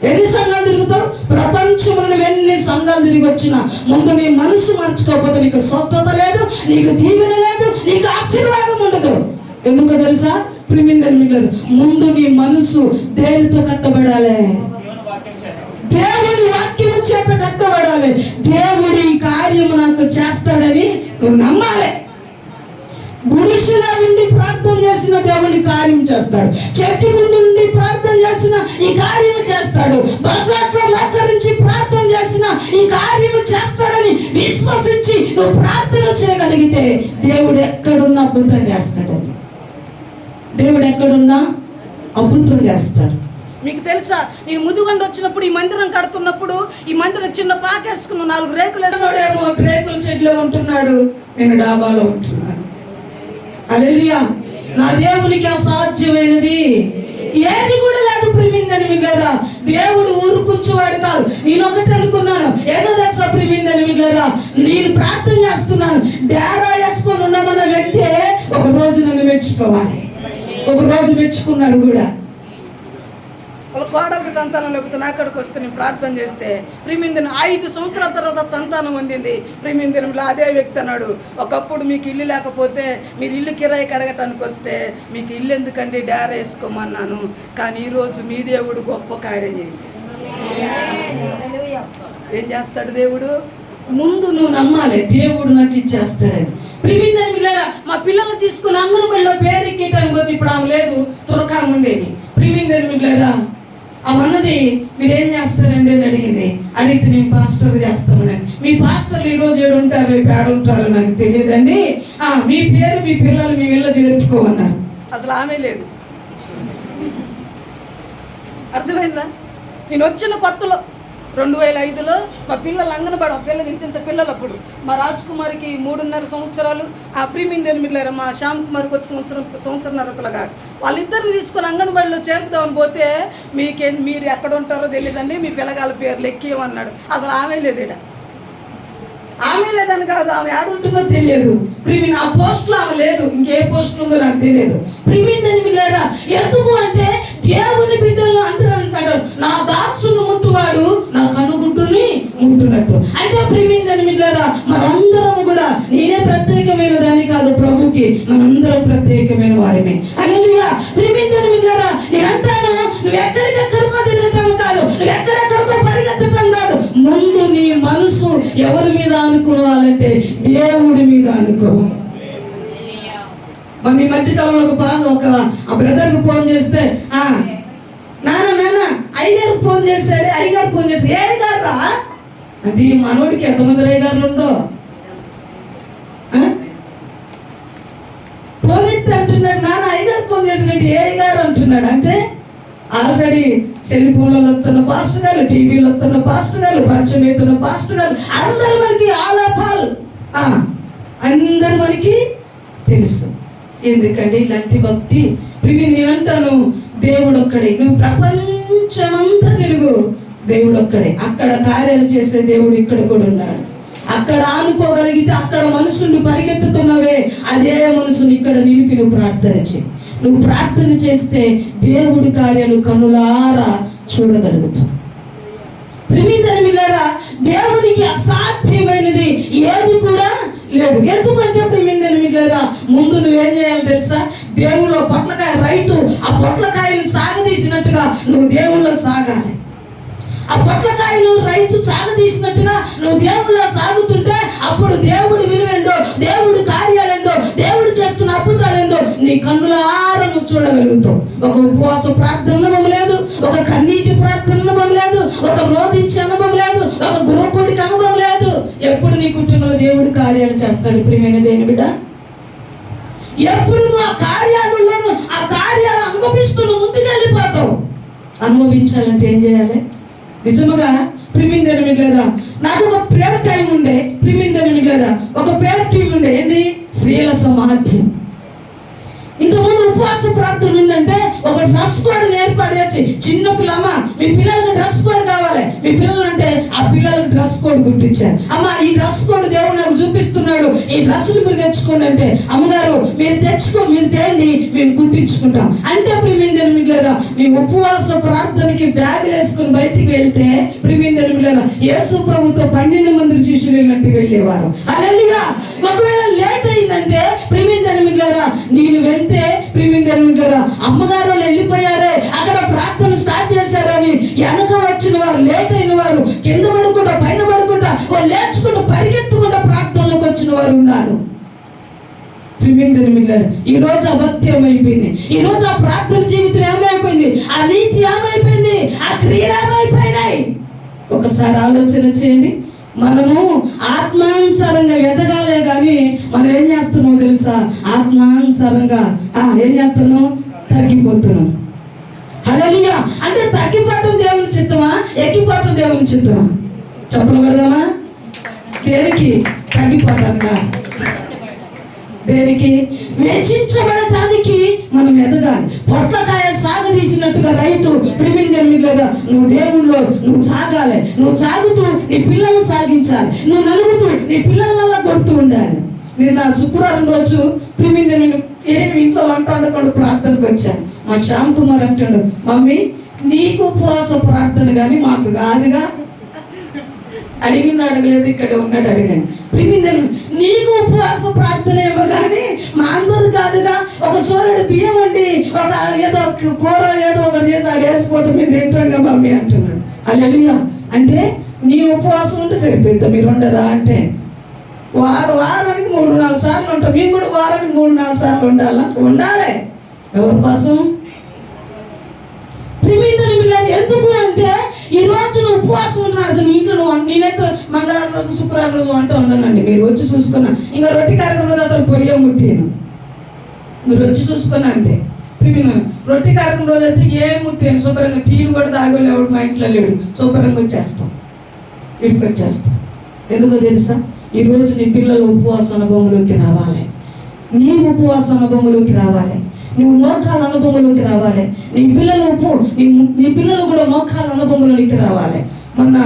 ఎన్ని సంఘాలు తిరుగుతావు? ప్రపంచంలో ఎన్ని సంఘాలు తిరిగి వచ్చినా ముందు నీ మనసు మార్చుకోకపోతే నీకు స్వస్థత లేదు, నీకు దీవెన లేదు, నీకు ఆశీర్వాదం ఉండదు. ఎందుకో తెలుసా? ముందు నీ మనసు దేనితో కట్టబడాలి? దేవుడి వాక్యము చేత కట్టబడాలి. దేవుడి కార్యము నాకు చేస్తాడని నువ్వు నమ్మాలి. గుడిసెలో ఉండి ప్రార్థన చేసిన దేవుడి కార్యం చేస్తాడు, చెట్టు నుండి ప్రార్థన చేసిన ఈ కార్యము చేస్తాడు, బజార్లో మోకరించి ప్రార్థన చేసిన ఈ కార్యము చేస్తాడని విశ్వసించి నువ్వు ప్రార్థన చేయగలిగితే దేవుడు ఎక్కడున్నా అద్భుతం చేస్తాడని. దేవుడు ఎక్కడున్నా అద్భుతం చేస్తాడు. మీకు తెలుసా, నేను ముదుగండ వచ్చినప్పుడు ఈ మందిరం కడుతున్నప్పుడు ఈ మందిరం చిన్న పాకేసుకున్న 4 రేకులు వేసినాడేమో, రేకుల చెట్లో ఉంటున్నాడు, నేను డాబాలో ఉంటున్నాను. హల్లెలూయా. నా దేవునికి అసాధ్యమైనది ఏది కూడా లేదు. ప్రిమిందని మిగిలేరా, దేవుడు ఊరుకుంచేవాడు కాదు. నేను ఒకటి అనుకున్నాను, ఏదో తెలుసా ప్రిమిందని మిగిలేరా, నేను ప్రార్థన చేస్తున్నాను, డేరా వేసుకొని ఉన్నామన్న వ్యక్తి ఒక రోజు నన్ను మెచ్చుకోవాలి. ఒక రోజు మెచ్చుకున్నాడు కూడా. వాళ్ళ కోడలకు సంతానం లేకపోతే నా అక్కడికి వస్తే నేను ప్రార్థన చేస్తే ప్రిమిందిన 5 సంవత్సరాల తర్వాత సంతానం పొందింది. ప్రిమిందినంలో అదే వ్యక్తి అన్నాడు, ఒకప్పుడు మీకు ఇల్లు లేకపోతే మీరు ఇల్లు కిరాయికి అడగటానికి వస్తే మీకు ఇల్లు ఎందుకండి డేరా వేసుకోమన్నాను, కానీ ఈరోజు మీ దేవుడు గొప్ప కార్యం చేసి ఏం చేస్తాడు దేవుడు? ముందు నువ్వు నమ్మాలి, దేవుడు నాకు ఇచ్చేస్తాడని. ప్రిమిందని మిగిలారా, మా పిల్లలు తీసుకుని అంగన్వాడిలో పేరెక్కేటానికి పోతే ఇప్పుడు ఆమె లేదు, తురకాము ఉండేది. ప్రిమిందని మిగిలారా, అవన్నది మీరేం చేస్తారండి అని అడిగింది. అడిగితే నేను పాస్టర్ చేస్తామని. మీ పాస్టర్లు ఈరోజు ఏడు ఉంటారు, రేపు ఏడుంటారు నాకు తెలియదండి. మీ పేరు మీ పిల్లలు మీ ఇళ్ళ చేర్చుకోమన్నారు. అసలు ఆమె లేదు. అర్థమైందా? నేను వచ్చిన కొత్తలో 2005లో మా పిల్లలు అంగనబడి, మా పిల్లలు ఇంత పిల్లలు అప్పుడు మా రాజ్ కుమార్కి 3.5 సంవత్సరాలు, ఆ ప్రీమియం మిగిలారు మా శ్యామ్ కుమార్కి వచ్చి సంవత్సరంన్నర పిల్లగాడు. వాళ్ళిద్దరిని తీసుకొని అంగనబడిలో చేరుదామని పోతే మీరు ఎక్కడ ఉంటారో తెలియదండి, మీ పిల్లగాళ్ళ పేర్లు ఎక్కేయమన్నాడు. అసలు ఆమె లేదు ఇక్కడ. ఆమె లేదని కాదు, ఆమె ఆడుంటుందో తెలియదు. ప్రిమిన్ ఆ పోస్ట్లో ఆమె లేదు, ఇంకే పోస్టులు ఉందో నాకు తెలియదు. ప్రిమిన్ అని మిగిలారా, ఎందుకు అంటే దేవుని బిడ్డలను అంటాడు, నా దాసును ముట్టువాడు నా కనుగుడ్డుని ముట్టునట్టు. అంటే ప్రిమిన్ అని మిగిలారా, మనందరం కూడా, నేనే ప్రత్యేకమైన దాని కాదు ప్రభుకి, మనందరం ప్రత్యేకమైన వారమే. హల్లెలూయా. ప్రిమిన్ అని మిగిలారా, నేను అంటాను, నువ్వు ఎక్కడికెక్కడికో తిరగటం కాదు, నువ్వు ఎక్కడెక్కడికో పరిగెత్తటం కాదు. ముందు నీ మనసు ఎవరి మీద అనుకోవాలంటే దేవుడి మీద అనుకోవాలి. మన ఈ మధ్యకాలంలో ఒక బ్రదర్కి ఫోన్ చేస్తే, నాన్న అయ్యగారికి ఫోన్ చేశాడు, అయ్యగారు ఫోన్ చేస్తే, ఏ అయ్యగారు రా అంటే ఈ మనోడికి ఎంతమంది అయ్యగారులు ఉండో ఫోన్ ఎత్తి అంటున్నాడు, నాన్న అయ్యగారు ఫోన్ చేసినట్టు ఏ అయ్యగారు అంటున్నాడు. అంటే ఆల్రెడీ సెల్ ఫోన్లలో వస్తున్న పాస్టర్ గారు, టీవీలో వస్తున్న పాస్టర్ గారు, పరిచయం అవుతున్న పాస్టర్ గారు, అందరూ మనకి ఆలాపాలు, అందరూ మనకి తెలుసు. ఎందుకంటే ఇలాంటి భక్తి నేనంటాను, దేవుడు ఒక్కడే. నువ్వు ప్రపంచమంతా తెలుగు, దేవుడు ఒక్కడే. అక్కడ కార్యాలు చేసే దేవుడు ఇక్కడ కూడా ఉన్నాడు. అక్కడ ఆనుకోగలిగితే అక్కడ మనసుని పరిగెత్తుతున్నవే, అదే మనసుని ఇక్కడ నిలిపి నువ్వు ప్రార్థన చేయి. నువ్వు ప్రార్థన చేస్తే దేవుడి కార్యాలు కనులారా చూడగలుగుతావు. ప్రియమిత్రులారా, దేవునికి అసాధ్యమైనది ఏది కూడా లేదు. ఎందుకంటే ప్రియమిత్రులారా, ముందు నువ్వేం చేయాలి తెలుసా? దేవుళ్ళో పొట్లకాయ రైతు ఆ పొట్లకాయలు సాగదీసినట్టుగా నువ్వు దేవుళ్ళో సాగాలి. ఆ పొట్లకాయలు రైతు సాగదీసినట్టుగా నువ్వు దేవుళ్ళో సాగుతుంటే అప్పుడు దేవుడి విలువేందో, దేవుడి కార్యాలేందో, దేవుడు చేస్తున్న అద్భుతాలేందో నీ కన్నులారా నువ్వు చూడగలుగుతావు. ఒక ఉపవాస ప్రార్థన అనుభవం లేదు, ఒక కన్నీటి ప్రార్థన అనుభవం లేదు, ఒక రోధించే అనుభవం లేదు, ఒక గృహపూడికి అనుభవం లేదు. ఎప్పుడు నీ కుటుంబంలో దేవుడు కార్యాలు చేస్తాడు ప్రియమైన దేవుని బిడ్డ? ఎప్పుడు నువ్వు ఆ కార్యాలను ఆ కార్యాలు అనుభవిస్తూ నువ్వు ముందుకు వెళ్ళిపోతావు. అనుభవించాలంటే ఏం చేయాలి? నిజముగా ప్రియమైన మిత్రులారా, నాకు ఒక ప్రేయర్ టైం ఉండే. ప్రియమైన మిత్రులారా, ఒక ప్రేయర్ టైం ఉండే. ఏంది? స్త్రీల సమాధ్యం. ఇంతకుముందు ఉపవాస ప్రార్థన ఉందంటే ఒక డ్రెస్ కోడ్ ఏర్పడేసి, చిన్న పిల్లమ్మ మీ పిల్లలకు డ్రెస్ కోడ్ కావాలి, మీ పిల్లలు అంటే ఆ పిల్లలకు డ్రెస్ కోడ్ గుర్తించారు. అమ్మ ఈ డ్రెస్ కోడ్ దేవుడు నాకు చూపిస్తున్నాడు, ఈ డ్రెస్సులు మీరు తెచ్చుకోండి అంటే, అమ్మగారు మీరు తెచ్చుకో, మీరు తేండి, మేము గుర్తించుకుంటాం అంటే. ప్రియమైన మిత్రులారా, మీ ఉపవాస ప్రార్థనకి బ్యాగులు వేసుకుని బయటికి వెళ్తే ప్రియమైన మిత్రులారా, యేసు ప్రభుతో 12 మంది శిష్యులు వెళ్ళినట్టు వెళ్ళేవారు. హల్లెలూయా. ఒకవేళ లేట్ అయిందంటే ప్రియమైన మిత్రులారా, నేను వెళ్తే ప్రియమైన మిత్రులారా, అమ్మగారు వెళ్ళిపోయారే, అక్కడ ప్రార్థన స్టార్ట్ చేశారని వెనక వచ్చిన వారు, లేట్ అయిన వారు కింద పడుకుంటా పైన పడుకుంటా లేచుకుంటూ పరిగెత్తుకుంటా ప్రార్థనలోకి వచ్చిన వారు ఉన్నారు. ప్రియమైన మిత్రులారా, ఈ రోజు అభక్త్యం అయిపోయింది. ఈ రోజు ఆ ప్రార్థన జీవితం ఏమైపోయింది? ఆ నీతి ఏమైపోయింది? ఆ క్రియలు ఏమైపోయినాయి? ఒకసారి ఆలోచన చేయండి. మనము ఆత్మానుసారంగా ఎదగాలే కానీ మనం ఏం చేస్తున్నామో తెలుసా? ఆత్మానుసారంగా ఏం చేస్తున్నాం? తగ్గిపోతున్నాం. హల్లెలూయా. అంటే తగ్గిపోవటం దేవుని చిత్తమా, ఎక్కిపోవటం దేవుని చిత్తమా? చెప్పగలదామా? దేనికి తగ్గిపోవటానికా? దేనికి? వెచ్చించబడటానికి మనం ఎదగాలి. పొట్లకాయ సాగదీసినట్టుగా రైతు ప్రియమైన మిత్రులారా, నువ్వు దేవుళ్ళో నువ్వు సాగాలి. నువ్వు సాగుతూ నీ పిల్లల్ని సాగించాలి. నువ్వు నలుగుతూ నీ పిల్లల కొడుతూ ఉండాలి. నేను నా శుక్రవారం రోజు ప్రియమైన నేను ఏమి ఇంట్లో వంట వండకుండా ప్రార్థనకు వచ్చాను. మా శ్యామ్ కుమార్ అంటాడు, మమ్మీ నీకు ఉపవాస ప్రార్థన కానీ మాకు కాదుగా. అడిగిన అడగలేదు, ఇక్కడ ఉన్నాడు అడిగాను. ప్రియమైన నీకు ఉపవాస ప్రార్థన ఏమో కానీ మా అందరు కాదుగా. ఒక చోరడు బియ్యం వండి ఒక ఏదో కూర ఏదో ఒకటి చేసి ఆడు వేసిపోతే మీరు తింటాంగా మమ్మీ అంటున్నాడు. హల్లెలూయా. అంటే నీ ఉపవాసం ఉంటే సరిపోతుందా? మీరు ఉండరా అంటే వారానికి 3-4 సార్లు ఉంటాం. మేము కూడా వారానికి 3-4 సార్లు ఉండాలి. ఎవరి కోసం? ప్రియమైన మిత్రులారా, ఎందుకు అంటే ఈ రోజు నువ్వు ఉపవాసం ఉంటున్నాడు. అసలు ఇంట్లో నువ్వు నేనైతే మంగళవారం రోజు శుక్రవారం రోజు వంట ఉండనండి. మీరు వచ్చి చూసుకున్నా. ఇంకా రొట్టె కార్యక్రమం రోజు అసలు పొయ్యే ముట్టాను. మీరు వచ్చి చూసుకున్నా అంతే. ప్రియమైన రొట్టె కార్యక్రమం రోజు అయితే ఏం ముట్టాను. శుభ్రంగా టీలు కూడా తాగలేవాడు మా ఇంట్లో లేడు. శుభ్రంగా వచ్చేస్తాం, ఇంటికి వచ్చేస్తాం. ఎందుకో తెలుసా? ఈరోజు నీ పిల్లలు ఉపవాస అనుభవంలోకి రావాలి. నీ ఉపవాస అనుభవంలోకి రావాలి. నువ్వు మోకాల అనుభవంలోకి రావాలి. నీ పిల్లలు కూడా మోకాల అనుభవంలోకి రావాలి. మొన్న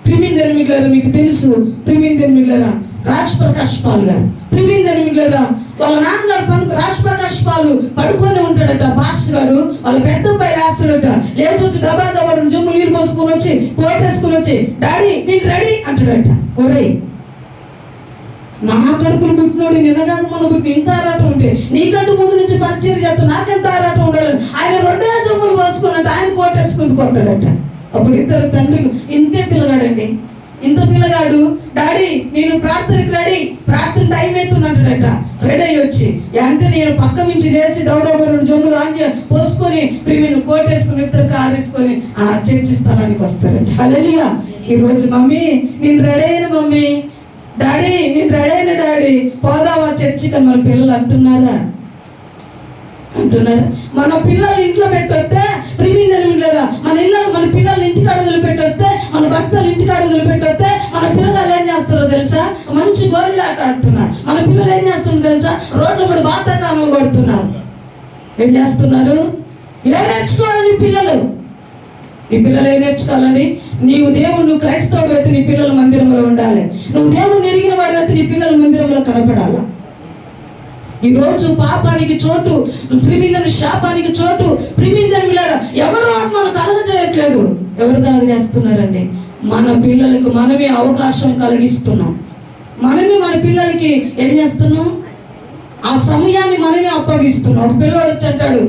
ప్రియమైన మిత్రులారా, మీకు తెలుసు ప్రియమైన మిత్రులారా, రాజ్ ప్రకాష్ పాల్ గారు. ప్రియమైన మిత్రులారా, వాళ్ళ నాన్నగారు రాజ్ ప్రకాష్ పాల్ పడుకొని ఉంటాడట. పాస్టర్ గారు వాళ్ళ పెద్ద అబ్బాయి రాస్తాడట. లేచి వచ్చి డబ్బా జమ్ము నీళ్ళు పోసుకొని వచ్చి కోటేసుకొని వచ్చి, డాడీ నేను రెడీ అంటాడట. ఒరే, నా కడుపులు పుట్టినోడు నిన్నగాక మనం పుట్టిన ఇంత ఆరాటం ఉంటే నీకంటూ ముందు నుంచి పరిచయం చేస్తా నాకెంత ఆరాటం ఉండాలి. ఆయన 2 జమ్ములు పోసుకున్నట్టు ఆయన కోటేసుకుని కొడతాడట. అప్పుడు ఇద్దరు తండ్రులు, ఇంతే పిల్లగాడండి, ఇంత పిల్లగాడు, డాడీ నేను ప్రార్థనకి రెడీ, ప్రార్థన టైం అవుతుందంటాడట. రెడీ అయ్యి వచ్చి అంటే నేను పక్క నుంచి లేచి దౌడవ 2 జమ్ములు పోసుకొని ప్రియమైన కోటేసుకుని ఇద్దరు కారు వేసుకొని ఆ చర్చి స్థలానికి వస్తారట. హల్లెలూయా. ఈరోజు మమ్మీ నేను రెడీ అయిన మమ్మీ, డాడీ నేను రెడీ అయిన డాడీ, పోదావా చర్చికి మన పిల్లలు అంటున్నారా? మన పిల్లలు ఇంట్లో పెట్టొస్తే ప్రియమైన మిత్రులారా, మన పిల్లలు ఇంటికాడ వదిలిపెట్టొస్తే, మన భర్తలు ఇంటికాడ వదిలిపెట్టొస్తే మన పిల్లలు ఏం చేస్తారో తెలుసా? మంచి గోళీలు ఆట ఆడుతున్నారు. మన పిల్లలు ఏం చేస్తున్నారో తెలుసా? రోడ్ల మీద బాతకామలు పడుతున్నారు. ఏం చేస్తున్నారు? ఏం నేర్చుకోవాలి నీ పిల్లలు? ఏం నేర్చుకోవాలని? నీవు దేవుడు క్రైస్తవ వ్యక్తి నీ పిల్లల మందిరంలో ఉండాలి. నువ్వు దేవుని ఎరిగిన వాడి వ్యక్తి నీ పిల్లల మందిరంలో కనపడాలా. ఈరోజు పాపానికి చోటు, ప్రిమిందని శాపానికి చోటు, ప్రిమిందని పిల్లలు ఎవరు ఆత్మను కలగజేయట్లేదు. ఎవరు కలగజేస్తున్నారండి? మన పిల్లలకు మనమే అవకాశం కలిగిస్తున్నాం. మనమే మన పిల్లలకి ఏం చేస్తున్నాం? ఆ సమయాన్ని మనమే అప్పగిస్తున్నాం. ఒక పిల్లోడు వచ్చి అంటాడు,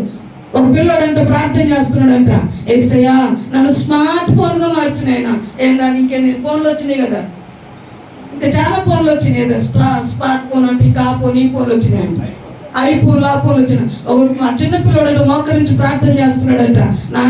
ఒక పిల్లోడు అంటే ప్రార్థన చేస్తున్నాడంట, యేసయ్యా నన్ను స్మార్ట్ ఫోన్గా మార్చినాయన. ఏందా ఇంకెన్ని ఫోన్లు వచ్చినాయి కదా, ఇంకా చాలా ఫోన్లు వచ్చినాయి కదా, స్మార్ట్ ఫోన్ అంటే ఇంకా ఆ ఫోన్ ఈ ఫోన్లు వచ్చినాయంట, ఐఫోన్లు ఆ ఫోన్లు వచ్చినాయి. ఒక చిన్న పిల్లోడు మోకరించి ప్రార్థన చేస్తున్నాడంట, నా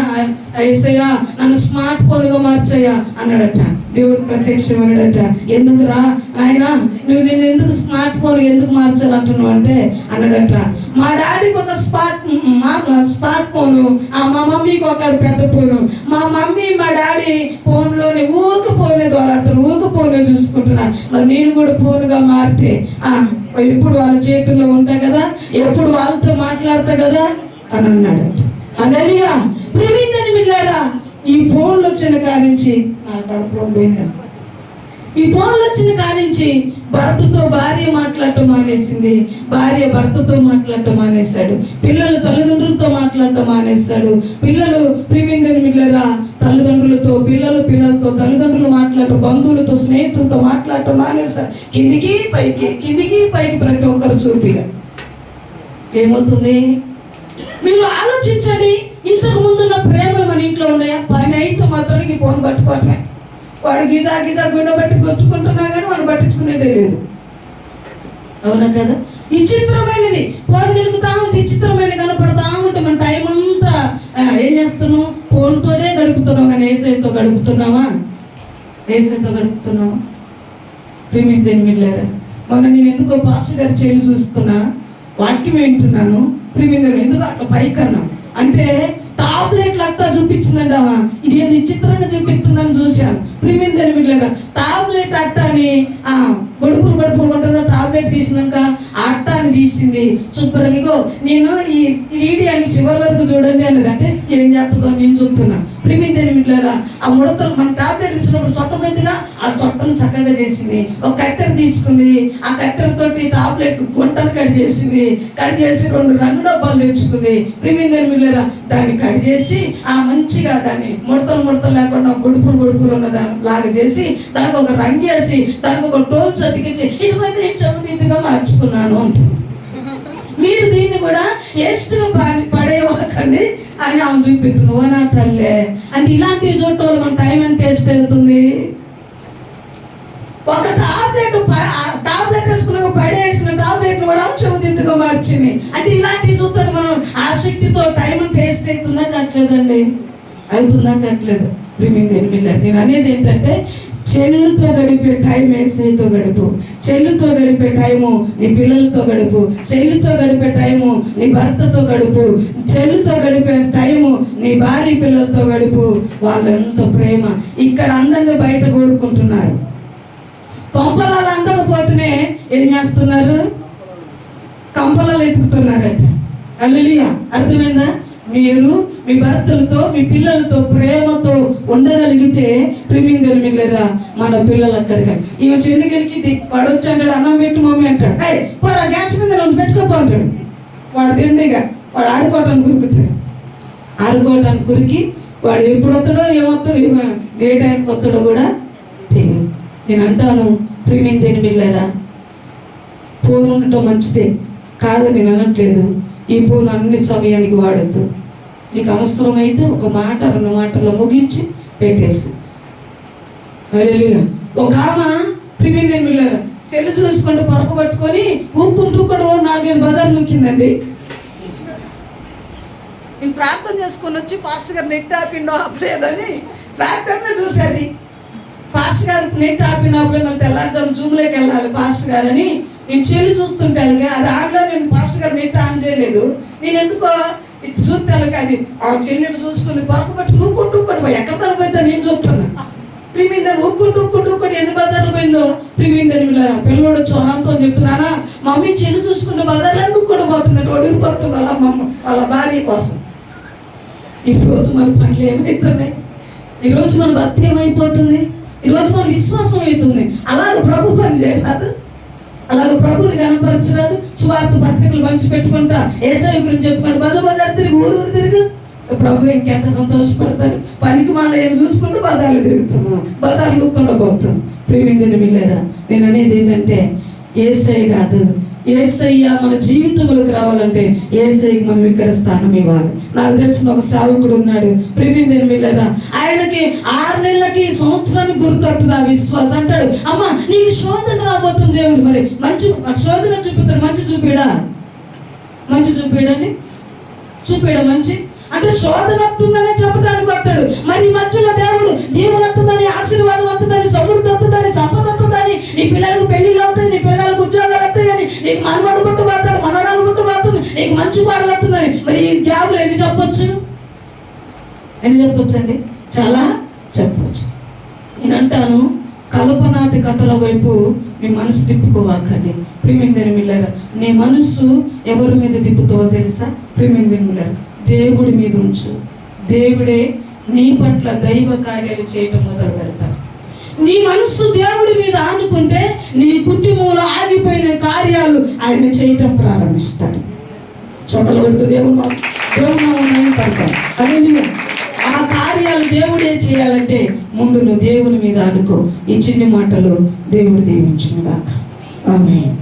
యేసయ్యా నన్ను స్మార్ట్ ఫోన్గా మార్చయ్యా అన్నాడట. దేవుడు ప్రత్యక్షమన్నాడట, ఎందుకురా ఆయన నువ్వు నిన్ను ఎందుకు స్మార్ట్ ఫోన్ ఎందుకు మార్చాలంటున్నావు అంటే అన్నాడట, మా డాడీకి ఒక స్మార్ట్ ఫోను, మా మమ్మీకి ఒక పెద్ద ఫోను. మా మమ్మీ మా డాడీ ఫోన్లోనే ఊక ఫోనే దోలాడుతారు, ఊక ఫోనే చూసుకుంటున్నా. మరి నేను కూడా ఫోన్గా మారితే ఎప్పుడు వాళ్ళ చేతుల్లో ఉంటా కదా, ఎప్పుడు వాళ్ళతో మాట్లాడతా కదా అని అన్నాడట. హల్లెలూయా. ప్రియమైన మిల్లారా, ఈ ఫోన్లు వచ్చిన కానించి నా ఫోన్ పోయింది కదా, ఈ ఫోన్లు వచ్చిన కానించి భర్తతో భార్య మాట్లాడటం మానేసింది, భార్య భర్తతో మాట్లాడటం మానేశాడు, పిల్లలు తల్లిదండ్రులతో మాట్లాడటం మానేశాడు, పిల్లలు ప్రియమైన మిల్లారా తల్లిదండ్రులతో పిల్లలతో తల్లిదండ్రులు మాట్లాడటం, బంధువులతో స్నేహితులతో మాట్లాడటం మానేశారు. కిందికి పైకి ప్రతి ఒక్కరు చూపిగా ఏమవుతుంది? మీరు ఆలోచించండి. ఇంతకు ముందున్న ప్రేమలు మన ఇంట్లో ఉన్నాయా? పని అయితే మాత్రానికి ఫోన్ పట్టుకోవటమే, వాడు గిజా గుండె బట్టి కొట్టుకుంటున్నా కానీ వాడు పట్టించుకునేదే లేదు. అవునా కదా? విచిత్రమైనది ఫోన్ గెలుగుతా ఉంటే విచిత్రమైన కనపడతా ఉంటే మన టైం అంతా ఏం చేస్తున్నావు? ఫోన్తోనే గడుపుతున్నావు. కానీ ఏసైతో గడుపుతున్నావా? ఏసైతో గడుపుతున్నావా? ప్రేమిద్దని మిల్లారా, మొన్న నేను ఎందుకో పాస్టర్ గారి చేలు చూస్తున్నా, వాక్యం వింటున్నాను. ప్రేమిద్దని ఎందుకు అట్లా పైకన్నా అంటే టాబ్లెట్లు అట్టా చూపించిందంటావా, ఇది ఏది విచిత్రంగా చూపిస్తుందని చూశాను. ప్రేమిద్దని మిల్లారా, టాబ్లెట్ అట్టాని బడుపులు ఉంటుందా, టాబ్లెట్ తీసినాక ఆ అట్టాని తీసింది శుభ్రంగా. నేను ఈ వీడియోని చివరి వరకు చూడండి అన్నది. అంటే ఏం చేస్తుందో నేను చూస్తున్నా. ప్రేమిద్దని మిల్లారా, ఆ ముడతలు మన టాబ్లెట్ ఇచ్చినప్పుడు చొట్ట పెద్దగా ఆ చొట్టను చక్కగా చేసింది. ఒక కత్తెర తీసుకుంది, ఆ కత్తెరతోటి టాబ్లెట్ గుంటను కట్ చేసి 2 రంగు డబ్బాలు తెచ్చుకుంది. ప్రేమిద్దని మిల్లారా, దాన్ని కట్ చేసి మంచిగా దాన్ని ముడతలు లేకుండా బొడుపులు ఉన్న దాని లాగా చేసి దానికి ఒక రంగు వేసి దానికి ఒక టోల్ చతికించి ఇదివైపు నేను చదువుగా మార్చుకున్నాను అంటుంది. మీరు దీన్ని కూడా ఎస్టుగా పడేవాకండి అని ఆమె చూపిస్తుంది. ఓ నా తల్లే, అంటే ఇలాంటివి చూడటం వల్ల మన టైం ఎంత వేస్ట్ అవుతుంది. ఒక టాబ్లెట్ వేసుకున్న పడేసిన టాబ్లెట్ కూడా చెవుదిద్దుగా మార్చింది. అంటే ఇలాంటివి చూస్తే మనం ఆసక్తితో టైం వేస్ట్ అవుతుందా కావట్లేదండి? అవుతుందా కావట్లేదు? ప్రియమైన మిల్లారా, నేను అనేది ఏంటంటే చెల్లుతో గడిపే టైం ఏసైతో గడుపు, చెల్లుతో గడిపే టైము నీ పిల్లలతో గడుపు, చెల్లుతో గడిపే టైము నీ భర్తతో గడుపు, చెల్లుతో గడిపే టైము నీ భార్య పిల్లలతో గడుపు. వాళ్ళు ఎంత ప్రేమ. ఇక్కడ అందరినీ బయట కోరుకుంటున్నారు, కొంపలలో అందకపోతేనే ఏం చేస్తున్నారు? కంపలలో ఎత్తుకుతున్నారట. హల్లెలూయా. అర్థమైందా? మీరు మీ భర్తలతో మీ పిల్లలతో ప్రేమతో ఉండగలిగితే ప్రేమిందని మిల్లారా మన పిల్లలు అక్కడికి ఈమె చెల్లిగలికి వాడు వచ్చి అంటాడు, అన్నం పెట్టు మమ్మీ అంటాడు, పోరా గ్యాస్ మీద నన్ను పెట్టుకోపో అంటాడు. వాడు తిండిగా వాడు ఆడుకోవటానికి కురికి వాడు ఎప్పుడు వస్తాడో ఏమొస్తాడో ఏ టైంకి వస్తాడో కూడా తెలియదు. నేను అంటాను ప్రేమిందని మిల్లారా, ఫోన్ ఉండటం మంచిదే కాదని నేను అనట్లేదు. ఈ ఫోన్ అన్ని సమయానికి వాడద్దు. నీకు అవసరమైతే ఒక మాట 2 మాటల్లో ముగించి పెట్టేసి. హల్లెలూయా. ఒక ఆమె ప్రియమైన మిల్లారా సెల్ చూసుకుంటూ పొరకు పట్టుకొని ఊక్కుంటూ కూడా 4-5 బజార్ నూకిందండి. నేను ప్రార్థన చేసుకొని వచ్చి పాస్టర్ గారు నెట్ ఆపిండో ఆపలేదని ప్రార్థన చూసేది. పాస్టర్ గారు నెట్ ఆపిండో ఆపలేదు, నాకు తెల్లారుజాము జూమ్లోకి వెళ్ళాలి పాస్టర్ గారు అని నేను చెల్లి చూస్తుంటే అది ఆడలో నేను పాస్టర్ గారు నెట్ ఆన్ చేయలేదు. నేను ఎందుకో ఇటు చూస్తే అది ఆ చెల్లెలు చూసుకుని పొరకు పట్టుకుని ఊక్కుంటూ పోయి ఎక్కడ పోయిద్దా నేను చూస్తున్నా. ప్రియమైన ఊక్కుంటూ ఎన్ని బజార్లు పోయిందో. ప్రియమైన మిల్లారా, పిల్లడు చోనంతో చెప్తున్నానా, మమ్మీ చెల్లి చూసుకుంటే బజార్లో ఎందుకు కూడా పోతున్నాడు, వాడు ఊరిపోతున్నాడు వాళ్ళ భార్య కోసం. ఈరోజు మన పనులు ఏమవుతున్నాయి? ఈరోజు మన భక్తి ఏమైపోతుంది? ఈరోజు మన విశ్వాసం అవుతుంది. అలాగే ప్రభు పని చేయరాదు, అలాగే ప్రభుని కనపరచరాదు. స్వార్థ పత్రికలు పంచి పెట్టుకుంటా యేసయ్య గురించి చెప్పుకుంటా బజార్ తిరిగి ఊరు తిరిగి ప్రభు ఇంకెంత సంతోషపడతాడు. పనికి మాల ఏం చూసుకుంటూ బజార్లు తిరుగుతున్నాం, బజార్లు లుక్కుండా పోతాం. ప్రియమైన బిడ్డలారా, నేను అనేది ఏంటంటే యేసయ్య కాదు, యేసయ్య మన జీవితంలోకి రావాలంటే యేసయ్యకి మనం ఇక్కడ స్థానం ఇవ్వాలి. నాకు తెలిసిన ఒక సేవకుడు ఉన్నాడు, ప్రియమైన బిడ్డలారా, ఆయనకి 6 నెలలకి సంవత్సరానికి గుర్తొస్తుంది ఆ విశ్వాసం. అంటాడు, అమ్మ నీకు శోధన రాబోతుంది దేవుడు, మరి మంచి శోధన చూపిస్తాడు, మంచి చూపిడా, మంచి చూపిడండి, చూపిడా మంచి అంటే శోధన వస్తుందని చెప్పడానికి వస్తాడు. మరి మధ్యలో దేవుడు దీవెన వస్తుందని, ఆశీర్వాదం వస్తుందని, సమృద్ధి వస్తుందని, సంపద వస్తుందని, నీ పిల్లలకు పెళ్లిళ్ళు అవుతాయి, నీ పిల్లలకు ఉద్యోగాలు వస్తాయని, నీకు మనవడు పుట్టుబోతాడు, మనవరాలు పుట్టుబోతుంది, నీకు మంచి పాటలు వస్తుందని, మరి ఈ గ్యాప్లో ఎన్ని చెప్పొచ్చు? ఎన్ని చెప్పొచ్చు అండి? చాలా చెప్పొచ్చు. నేనంటాను, కల్పనాది కథల వైపు మీ మనసు తిప్పుకోవాకండి. ప్రియమైన మిల్లరా, నీ మనసు ఎవరి మీద తిప్పుతావో తెలుసా? ప్రియమైన మిల్లరా, దేవుడి మీద ఉంచు. దేవుడే నీ పట్ల దైవ కార్యాలు చేయటం మొదలు పెడతాడు. నీ మనసు దేవుడి మీద ఆనుకుంటే నీ కుటుంబంలో ఆగిపోయిన కార్యాలు ఆయన చేయటం ప్రారంభిస్తాడు. చొక్కలు కొడుతూ దేవుడు పడతాడు. అదే ఆ కార్యాలు దేవుడే చేయాలంటే ముందు నువ్వు దేవుని మీద అనుకో. ఈ చిన్ని మాటలు దేవుడు దీవించును గాక. ఆమేన్.